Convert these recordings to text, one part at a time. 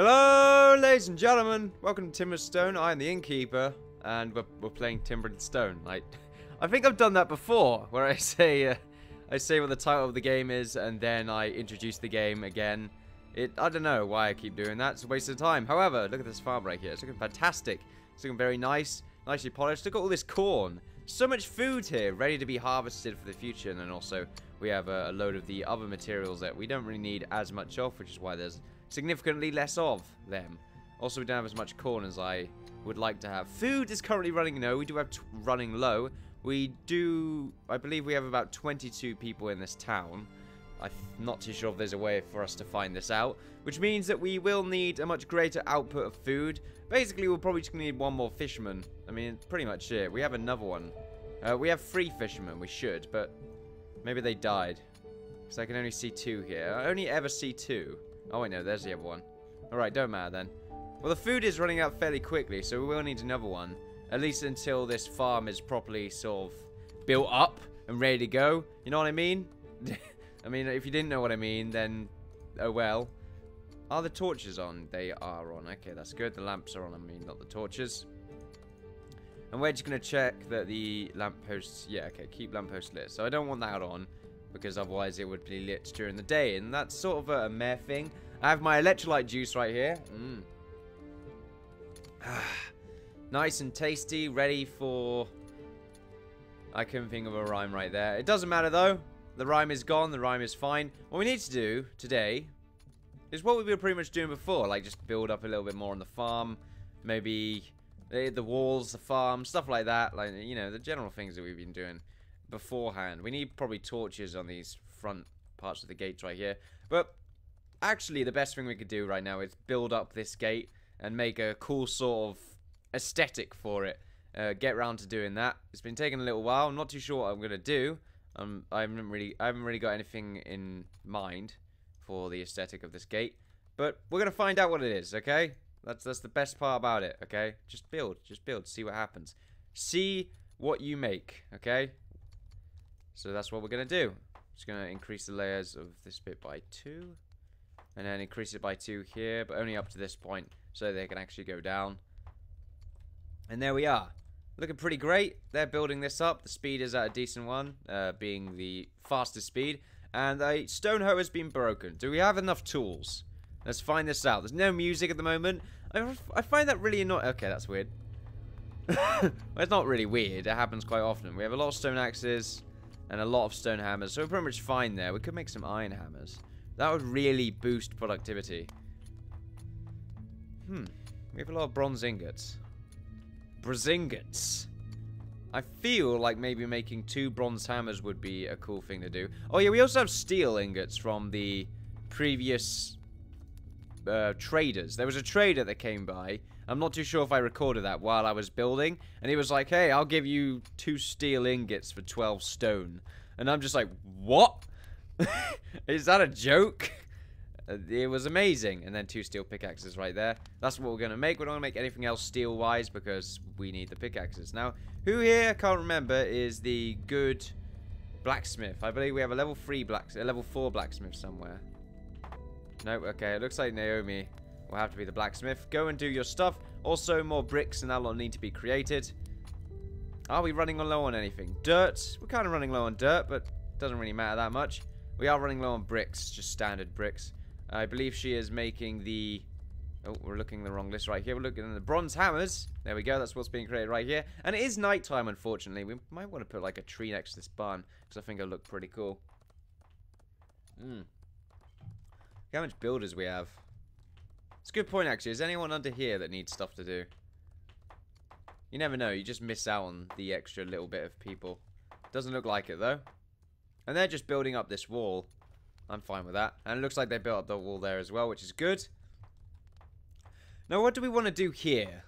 Hello, ladies and gentlemen. Welcome to Timber and Stone. I am the Innkeeper, and we're playing Timber and Stone. I think I've done that before, where I say what the title of the game is, and then I introduce the game again. I don't know why I keep doing that. It's a waste of time. However, look at this farm right here. It's looking fantastic. It's looking very nice, nicely polished. Look at all this corn. So much food here, ready to be harvested for the future. And then also, we have a load of the other materials that we don't really need as much of, which is why there's significantly less of them. Also, we don't have as much corn as I would like to have. Food is currently running low. We do have running low. I believe we have about 22 people in this town. I'm not too sure if there's a way for us to find this out, which means that we will need a much greater output of food. Basically, we'll probably just need one more fisherman. I mean, pretty much it. We have another one. We have 3 fishermen. We should, but maybe they died. Because I can only see 2 here. I only ever see 2. Oh, wait, no, there's the other one. Alright, don't matter then. Well, the food is running out fairly quickly, so we will need another one. At least until this farm is properly sort of built up and ready to go. You know what I mean? I mean, if you didn't know what I mean, then, oh well. Are the torches on? They are on. Okay, that's good. The lamps are on, I mean, not the torches. And we're just going to check that the lampposts... Yeah, okay, keep lampposts lit. So I don't want that on, because otherwise it would be lit during the day. And that's sort of a meh thing. I have my electrolyte juice right here. Nice and tasty, ready for... I couldn't think of a rhyme right there. It doesn't matter, though. The rhyme is gone. The rhyme is fine. What we need to do today is what we were pretty much doing before. Like, just build up a little bit more on the farm. Maybe the walls, the farm, stuff like that. Like, you know, the general things that we've been doing beforehand. We need probably torches on these front parts of the gates right here. But actually, the best thing we could do right now is build up this gate and make a cool sort of aesthetic for it. Get around to doing that. It's been taking a little while. I'm not too sure what I'm going to do. I haven't really got anything in mind for the aesthetic of this gate, but we're gonna find out what it is. Okay, that's the best part about it. Okay, just build, see what happens, see what you make. Okay, so that's what we're gonna do. Just gonna increase the layers of this bit by 2, and then increase it by 2 here, but only up to this point, so they can actually go down. And there we are. Looking pretty great. They're building this up. The speed is at a decent one, being the fastest speed. And a stone hoe has been broken. Do we have enough tools? Let's find this out. There's no music at the moment. I find that really annoying. Okay, that's weird. Well, it's not really weird. It happens quite often. We have a lot of stone axes and a lot of stone hammers. So we're pretty much fine there. We could make some iron hammers. That would really boost productivity. We have a lot of bronze ingots. Ingots. I feel like maybe making 2 bronze hammers would be a cool thing to do. Oh yeah, we also have steel ingots from the previous traders. There was a trader that came by. I'm not too sure if I recorded that while I was building. And he was like, hey, I'll give you 2 steel ingots for 12 stone. And I'm just like, what? Is that a joke? It was amazing. And then 2 steel pickaxes right there. That's what we're going to make. We're not going to make anything else steel-wise because we need the pickaxes. Now, who here, I can't remember, is the good blacksmith? I believe we have a level 4 blacksmith somewhere. Nope, okay. It looks like Naomi will have to be the blacksmith. Go and do your stuff. Also, more bricks and that lot need to be created. Are we running low on anything? Dirt. We're kind of running low on dirt, but it doesn't really matter that much. We are running low on bricks, just standard bricks. I believe she is making the... Oh, we're looking at the wrong list right here. We're looking at the bronze hammers. There we go. That's what's being created right here. And it is nighttime, unfortunately. We might want to put like a tree next to this barn because I think it'll look pretty cool. Look how much builders we have. It's a good point, actually. Is anyone under here that needs stuff to do? You never know. You just miss out on the extra little bit of people. Doesn't look like it, though. And they're just building up this wall. I'm fine with that. And it looks like they built up the wall there as well, which is good. Now, what do we want to do here?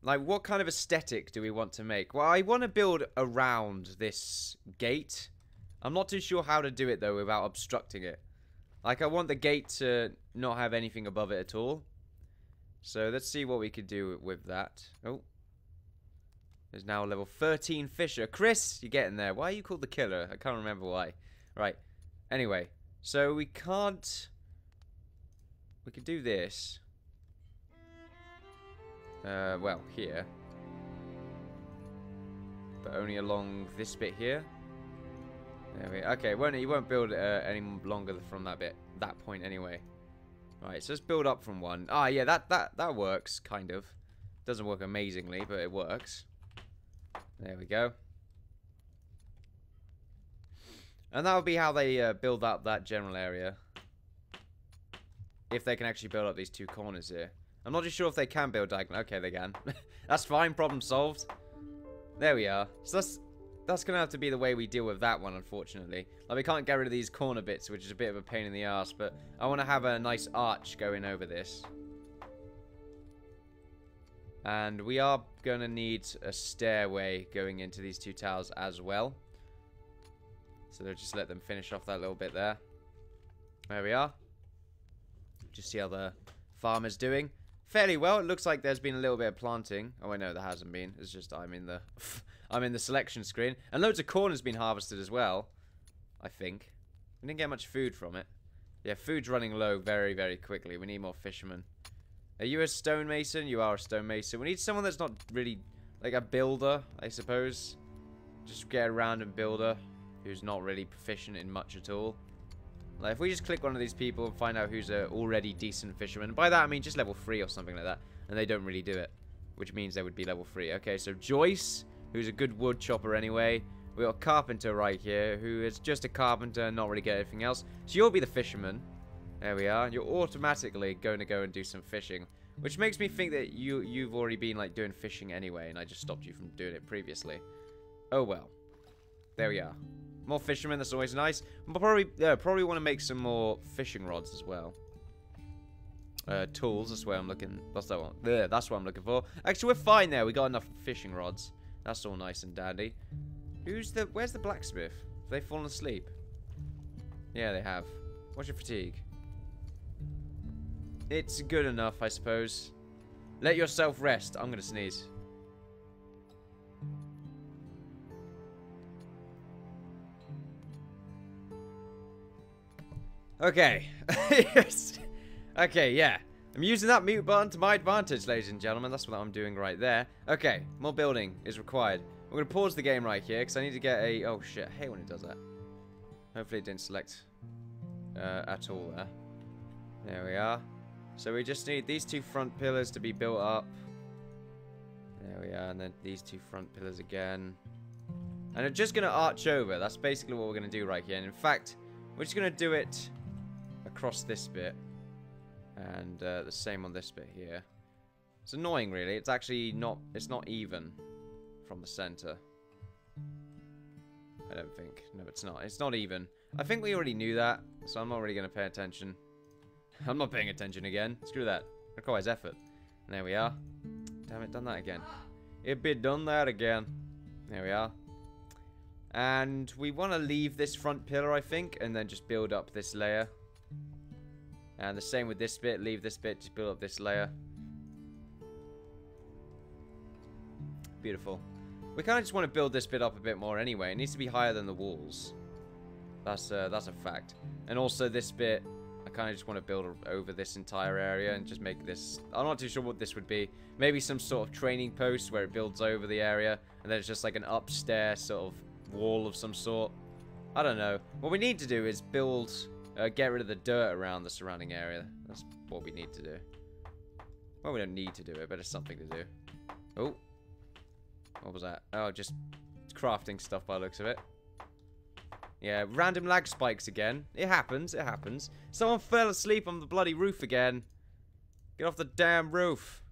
Like, what kind of aesthetic do we want to make? Well, I want to build around this gate. I'm not too sure how to do it, though, without obstructing it. Like, I want the gate to not have anything above it at all. So, let's see what we could do with that. Oh. There's now a level 13 fisher. Chris, you're getting there. Why are you called the killer? I can't remember why. Right. Anyway, so we can't we could do this. Well, here. But only along this bit here. There we go. Okay, you won't build any longer from that point anyway. Right, so let's build up from one. Ah, yeah, that works, kind of. Doesn't work amazingly, but it works. There we go. And that would be how they build up that general area. If they can actually build up these two corners here. I'm not too sure if they can build diagonal. Okay, they can. That's fine, problem solved. There we are. So that's going to have to be the way we deal with that one, unfortunately. Like, we can't get rid of these corner bits, which is a bit of a pain in the ass, but I want to have a nice arch going over this. And we are going to need a stairway going into these two towers as well. So they'll just let them finish off that little bit there. There we are. Just see how the farmer's doing. Fairly well. It looks like there's been a little bit of planting. Oh, I know there hasn't been. It's just I'm in the selection screen. And loads of corn has been harvested as well. I think. We didn't get much food from it. Yeah, food's running low very, very quickly. We need more fishermen. Are you a stonemason? You are a stonemason. We need someone that's not really like a builder, I suppose. Just get a random builder who's not really proficient in much at all. Like, if we just click one of these people and find out who's a already decent fisherman. By that, I mean just level 3 or something like that. And they don't really do it. Which means they would be level 3. Okay, so Joyce, who's a good wood chopper anyway. We got Carpenter right here, who is just a carpenter and not really get anything else. So you'll be the fisherman. There we are. You're automatically going to go and do some fishing. Which makes me think that you've already been, like, doing fishing anyway. And I just stopped you from doing it previously. Oh, well. There we are. More fishermen, that's always nice. We'll probably want to make some more fishing rods as well. Tools, that's where I'm looking. That's that one. There, that's what I'm looking for. Actually, we're fine there. We got enough fishing rods. That's all nice and dandy. Where's the blacksmith? Have they fallen asleep? Yeah, they have. What's your fatigue? It's good enough, I suppose. Let yourself rest. I'm gonna sneeze. Okay. Yes. Okay, yeah. I'm using that mute button to my advantage, ladies and gentlemen. That's what I'm doing right there. Okay, more building is required. I'm going to pause the game right here because I need to get a... Oh, shit. I hate when it does that. Hopefully it didn't select at all there. There we are. So we just need these two front pillars to be built up. There we are. And then these two front pillars again. And we're just going to arch over. That's basically what we're going to do right here. And in fact, we're just going to do it across this bit. And the same on this bit here. It's annoying, really. It's actually not... It's not even from the center. I don't think. No, it's not. It's not even. I think we already knew that, so I'm not really going to pay attention. I'm not paying attention again. Screw that. It requires effort. And there we are. Damn it, done that again. It be done that again. There we are. And we want to leave this front pillar, I think, and then just build up this layer. And the same with this bit. Leave this bit, just build up this layer. Beautiful. We kind of just want to build this bit up a bit more anyway. It needs to be higher than the walls. That's a fact. And also this bit, I kind of just want to build over this entire area and just make this... I'm not too sure what this would be. Maybe some sort of training post where it builds over the area. And then it's just like an upstairs sort of wall of some sort. I don't know. What we need to do is build... get rid of the dirt around the surrounding area. That's what we need to do. Well, we don't need to do it, but it's something to do. Oh. What was that? Oh, just crafting stuff by the looks of it. Yeah, random lag spikes again. It happens, it happens. Someone fell asleep on the bloody roof again. Get off the damn roof.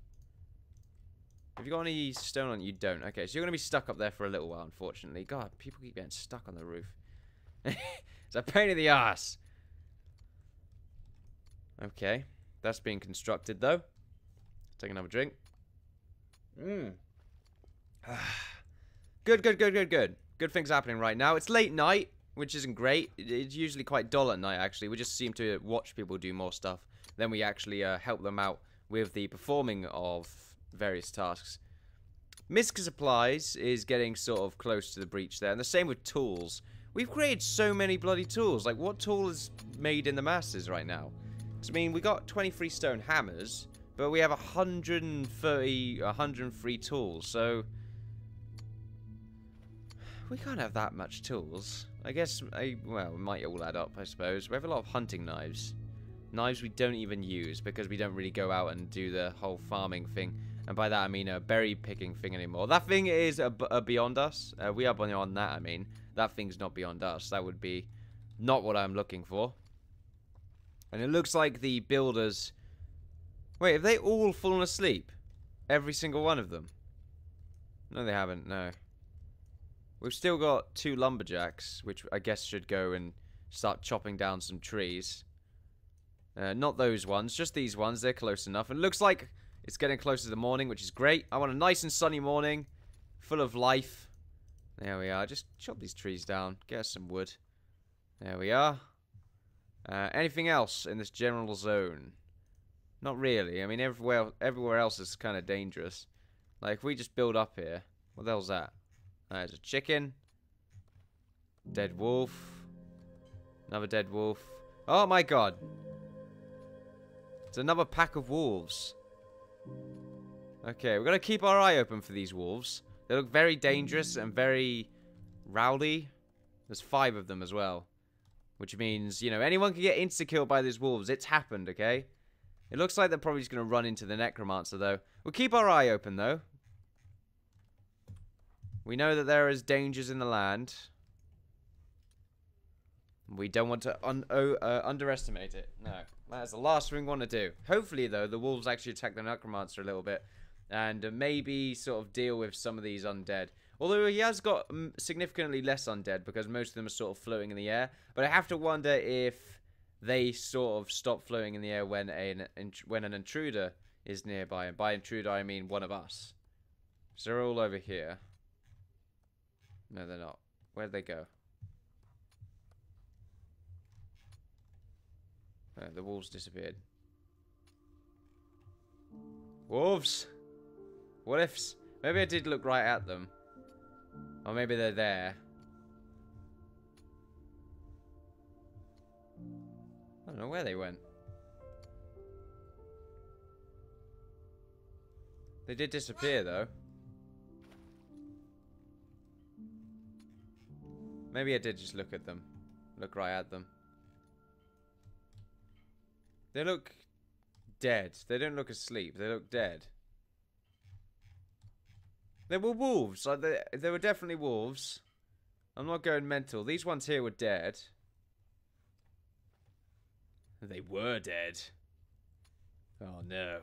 Have you got any stone on you? You don't. Okay, so you're going to be stuck up there for a little while, unfortunately. God, people keep getting stuck on the roof. It's a pain in the ass. Okay, that's being constructed, though. Take another drink. Good. Good things happening right now. It's late night, which isn't great. It's usually quite dull at night, actually. We just seem to watch people do more stuff. Then we actually help them out with the performing of various tasks. Misc supplies is getting sort of close to the breach there. And the same with tools. We've created so many bloody tools. Like, what tool is made in the masses right now? Because, I mean, we got 23 stone hammers, but we have 103 tools, so... we can't have that much tools. I guess, well, we might all add up, I suppose. We have a lot of hunting knives. Knives we don't even use, because we don't really go out and do the whole farming thing. And by that, I mean a berry picking thing anymore. That thing is beyond us. We are beyond that, I mean. That thing's not beyond us. That would be not what I'm looking for. And it looks like the builders... wait, have they all fallen asleep? Every single one of them? No, they haven't, no. We've still got 2 lumberjacks, which I guess should go and start chopping down some trees. Not those ones, just these ones. They're close enough. And it looks like it's getting closer to the morning, which is great. I want a nice and sunny morning, full of life. There we are. Just chop these trees down. Get us some wood. There we are. Anything else in this general zone? Not really. I mean, everywhere else is kind of dangerous. Like, if we just build up here. What the hell's that? There's a chicken. Dead wolf. Another dead wolf. Oh my god. It's another pack of wolves. Okay, we're going to keep our eye open for these wolves. They look very dangerous and very rowdy. There's 5 of them as well. Which means, you know, anyone can get insta-killed by these wolves. It's happened, okay? It looks like they're probably just going to run into the necromancer, though. We'll keep our eye open, though. We know that there is dangers in the land. We don't want to underestimate it. No, that's the last thing we want to do. Hopefully, though, the wolves actually attack the necromancer a little bit. And maybe sort of deal with some of these undead. Although he has got significantly less undead because most of them are sort of floating in the air. But I have to wonder if they sort of stop floating in the air when an intruder is nearby. And by intruder, I mean one of us. So they're all over here. No, they're not. Where'd they go? Oh, the wolves disappeared. Wolves! What ifs? Maybe I did look right at them. Or maybe they're there. I don't know where they went. They did disappear, though. Maybe I did just look at them. Look right at them. They look dead. They don't look asleep. They look dead. They were wolves. Like they were definitely wolves. I'm not going mental. These ones here were dead. They were dead. Oh no.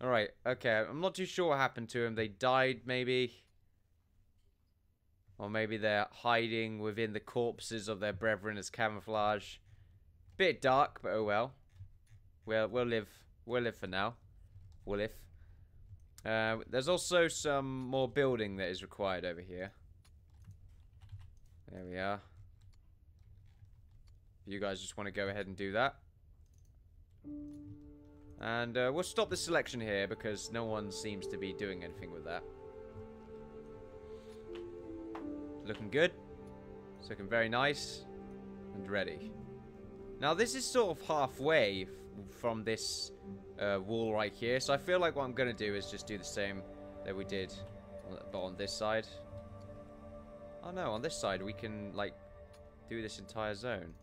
Alright, okay. I'm not too sure what happened to them. They died, maybe. Or maybe they're hiding within the corpses of their brethren as camouflage. Bit dark, but oh well. We'll live for now. We'll live. There's also some more building that is required over here. There we are. You guys just want to go ahead and do that. And we'll stop the selection here because no one seems to be doing anything with that. Looking good. It's looking very nice. And ready. Now this is sort of halfway from this wall right here. So I feel like what I'm going to do is just do the same that we did. But on this side. Oh no, on this side we can like do this entire zone.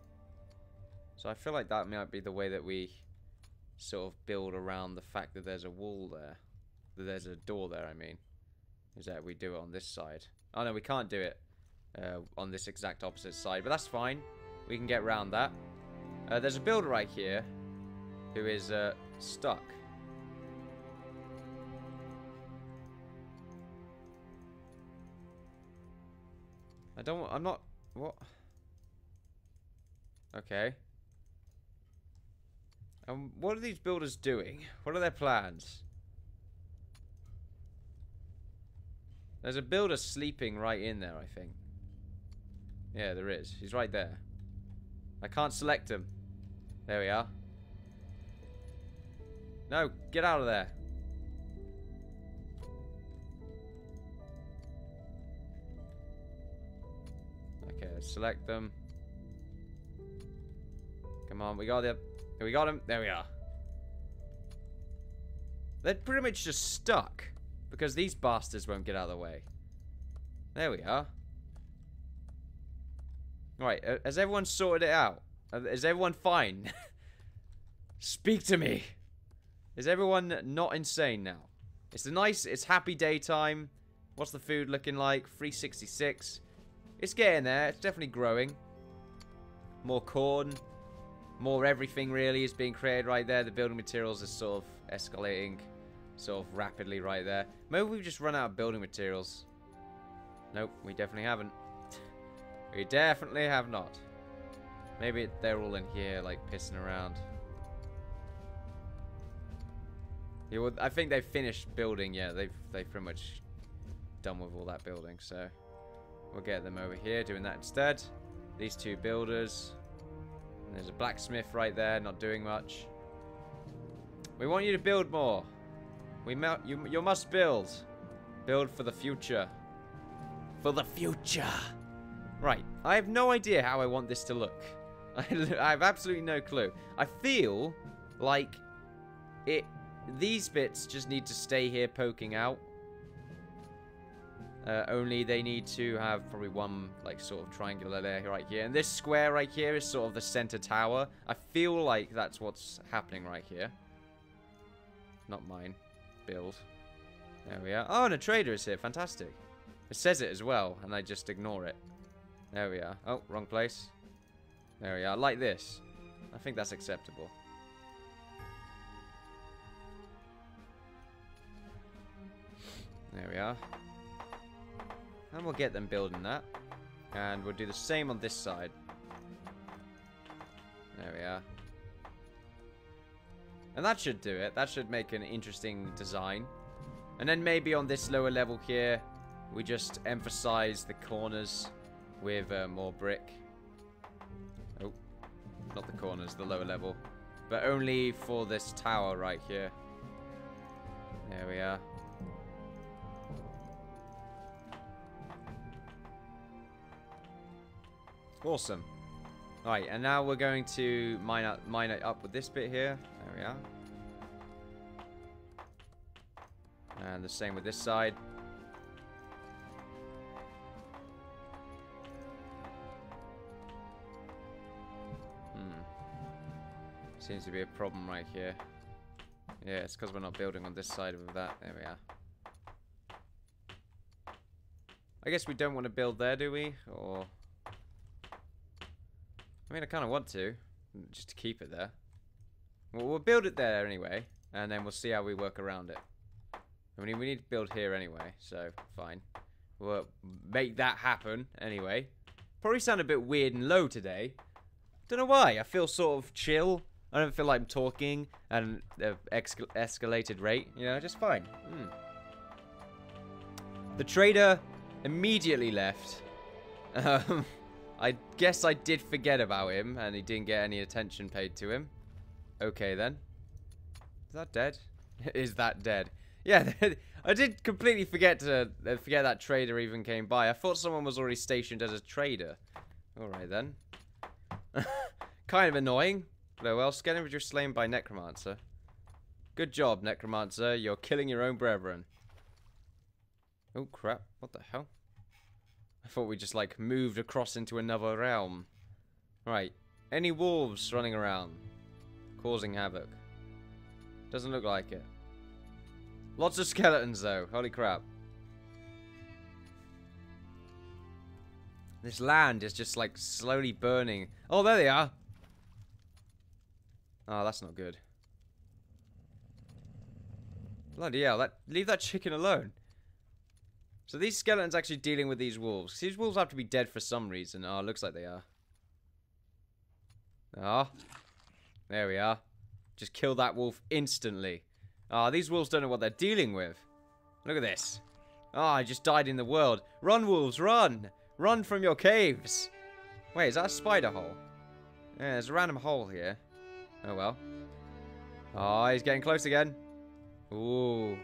So I feel like that might be the way that we sort of build around the fact that there's a wall there. That there's a door there, I mean. Is that we do it on this side. Oh no, we can't do it on this exact opposite side. But that's fine. We can get around that. There's a builder right here who is stuck. I'm not... What? Okay. What are these builders doing? What are their plans? There's a builder sleeping right in there, I think. Yeah, there is. He's right there. I can't select him. There we are. No, get out of there. Okay, let's select them. Come on, we got him. We got him. There we are. They're pretty much just stuck. Because these bastards won't get out of the way. There we are. Right, has everyone sorted it out? Is everyone fine? Speak to me. Is everyone not insane now? It's happy daytime. What's the food looking like? 366. It's getting there. It's definitely growing. More corn. More everything really is being created right there. The building materials is sort of escalating sort of rapidly right there. Maybe we've just run out of building materials. Nope, we definitely haven't. We definitely have not. Maybe they're all in here like pissing around. Yeah, well, I think they've finished building. Yeah, they've pretty much done with all that building. So we'll get them over here doing that instead. These two builders. And there's a blacksmith right there, not doing much. We want you to build more. You must build. Build for the future. For the future. Right. I have no idea how I want this to look. I have absolutely no clue. I feel like these bits just need to stay here poking out. Only they need to have probably one like sort of triangular layer right here. And this square right here is sort of the center tower. I feel like that's what's happening right here. Not mine. Build. There we are. Oh, and a trader is here. Fantastic. It says it as well, and I just ignore it. There we are. Oh, wrong place. There we are. Like this. I think that's acceptable. There we are. And we'll get them building that. And we'll do the same on this side. There we are. And that should do it. That should make an interesting design. And then maybe on this lower level here, we just emphasize the corners with more brick. Oh, not the corners, the lower level. But only for this tower right here. There we are. Awesome. Alright, and now we're going to mine it up with this bit here. There we are. And the same with this side. Seems to be a problem right here. Yeah, it's because we're not building on this side of that. There we are. I guess we don't want to build there, do we? Or... I mean, I kind of want to. Just to keep it there. Well, we'll build it there anyway. And then we'll see how we work around it. I mean, we need to build here anyway. So, fine. We'll make that happen anyway. Probably sound a bit weird and low today. Don't know why. I feel sort of chill. I don't feel like I'm talking at an escalated rate. You know, just fine. The trader immediately left. I guess I did forget about him, and he didn't get any attention paid to him. Okay, then. Is that dead? Is that dead? Yeah, I did completely forget that trader even came by. I thought someone was already stationed as a trader. Alright, then. Kind of annoying. But well, Skeleton was slain by Necromancer. Good job, Necromancer. You're killing your own brethren. Oh, crap. What the hell? I thought we just, like, moved across into another realm. Right. Any wolves running around? Causing havoc. Doesn't look like it. Lots of skeletons, though. Holy crap. This land is just, like, slowly burning. Oh, there they are. Oh, that's not good. Bloody hell. Leave that chicken alone. So these skeletons actually dealing with these wolves. These wolves have to be dead for some reason. Oh, looks like they are. Ah. There we are. Just kill that wolf instantly. Ah, these wolves don't know what they're dealing with. Look at this. Ah, I just died in the world. Run, wolves, run! Run from your caves! Wait, is that a spider hole? Yeah, there's a random hole here. Oh, well. Oh, he's getting close again. Ooh.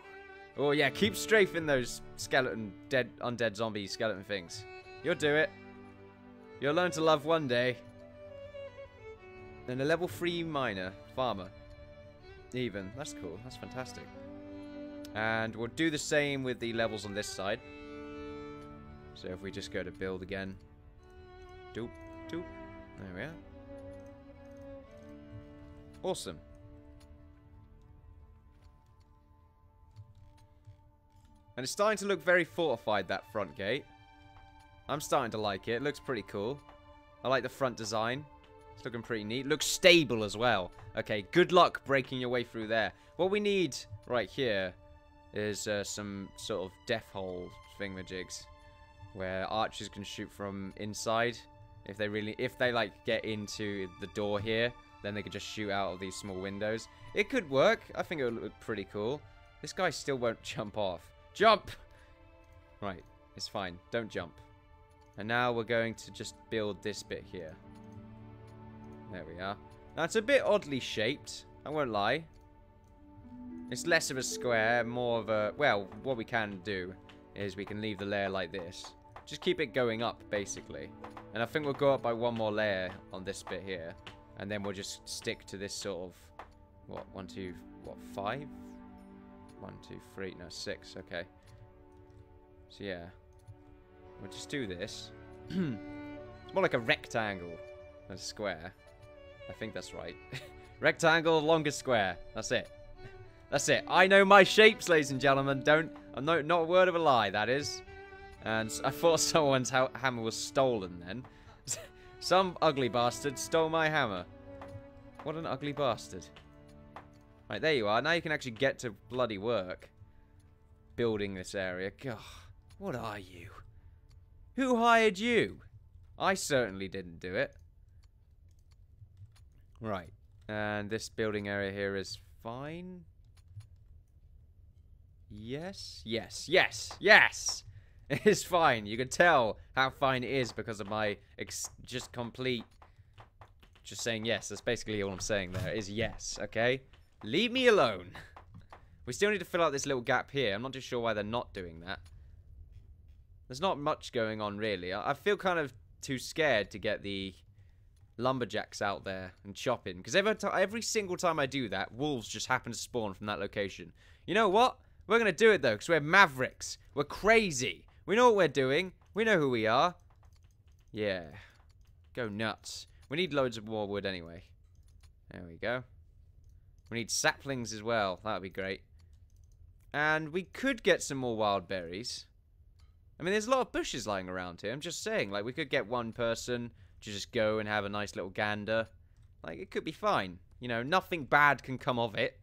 Oh, yeah, keep strafing those skeleton, undead zombie skeleton things. You'll do it. You'll learn to love one day. And a level 3 farmer. Even. That's cool. That's fantastic. And we'll do the same with the levels on this side. So if we just go to build again. Doop, doop. There we are. Awesome. And it's starting to look very fortified, that front gate. I'm starting to like it. It looks pretty cool. I like the front design. It's looking pretty neat. Looks stable as well. Okay, good luck breaking your way through there. What we need right here is some sort of death hole thingamajigs where archers can shoot from inside. If they like get into the door here, then they could just shoot out of these small windows. It could work. I think it would look pretty cool. This guy still won't jump off. Jump! Right, it's fine. Don't jump. And now we're going to just build this bit here. There we are. Now, it's a bit oddly shaped. I won't lie. It's less of a square, more of a... Well, what we can do is we can leave the layer like this. Just keep it going up, basically. And I think we'll go up by one more layer on this bit here. And then we'll just stick to this sort of... What? 1, 2... What? 5? 1, 2, 3... No, 6. Okay. So, yeah. We'll just do this. It's more like a rectangle than a square. I think that's right. Rectangle, longest square. That's it. That's it. I know my shapes, ladies and gentlemen. Not a word of a lie, that is. And I thought someone's hammer was stolen then. Some ugly bastard stole my hammer. What an ugly bastard. Right, there you are. Now you can actually get to bloody work. Building this area. God, what are you? Who hired you? I certainly didn't do it. Right. And this building area here is fine. Yes. Yes. Yes. Yes. It is fine. You can tell how fine it is because of my just saying yes. That's basically all I'm saying there is yes. Okay? Leave me alone. We still need to fill out this little gap here. I'm not too sure why they're not doing that. There's not much going on, really. I feel kind of too scared to get the lumberjacks out there and chopping. Because every single time I do that, wolves just happen to spawn from that location. You know what? We're going to do it, though, because we're mavericks. We're crazy. We know what we're doing. We know who we are. Yeah. Go nuts. We need loads of more wood anyway. There we go. We need saplings as well. That would be great. And we could get some more wild berries. I mean, there's a lot of bushes lying around here. I'm just saying, like, we could get one person to just go and have a nice little gander. Like, it could be fine. You know, nothing bad can come of it.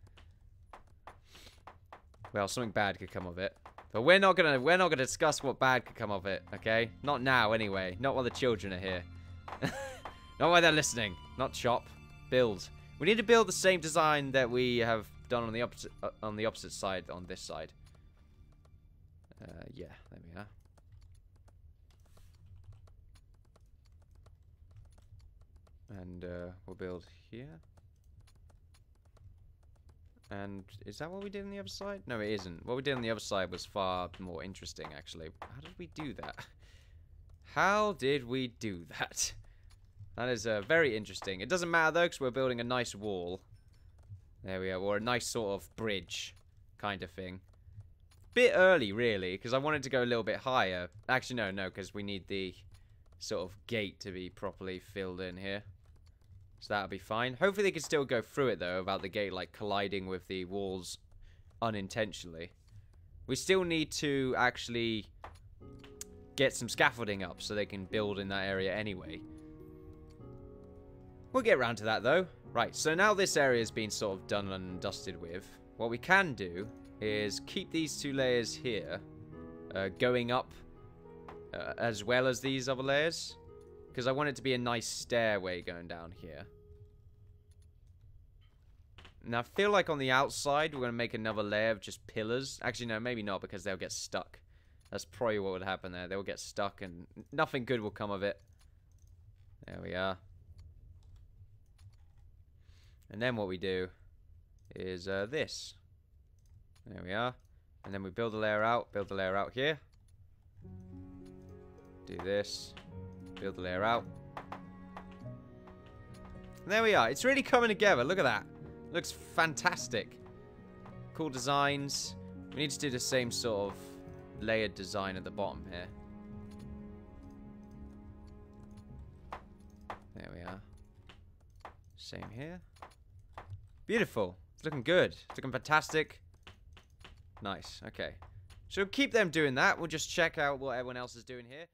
Well, something bad could come of it. But we're not gonna discuss what bad could come of it, okay? Not now, anyway. Not while the children are here. Not while they're listening. Not chop. Build. We need to build the same design that we have done on the opposite side, on this side. Yeah, there we are. And we'll build here. And is that what we did on the other side? No, it isn't. What we did on the other side was far more interesting, actually. How did we do that? How did we do that? That is very interesting. It doesn't matter, though, because we're building a nice wall. There we are. Or a nice sort of bridge kind of thing. Bit early, really, because I wanted to go a little bit higher. Actually, no, because we need the sort of gate to be properly filled in here. So that'll be fine. Hopefully they can still go through it, though, without the gate, like, colliding with the walls unintentionally. We still need to actually get some scaffolding up so they can build in that area anyway. We'll get around to that, though. Right, so now this area has been sort of done and dusted with. What we can do is keep these 2 layers here going up as well as these other layers. Because I want it to be a nice stairway going down here. Now, I feel like on the outside, we're going to make another layer of just pillars. Actually, no, maybe not, because they'll get stuck. That's probably what would happen there. They'll get stuck, and nothing good will come of it. There we are. And then what we do is this. There we are. And then we build a layer out here. Do this. Build the layer out. And there we are. It's really coming together. Look at that. Looks fantastic. Cool designs. We need to do the same sort of layered design at the bottom here. There we are. Same here. Beautiful. It's looking good. It's looking fantastic. Nice. Okay. So keep them doing that. We'll just check out what everyone else is doing here.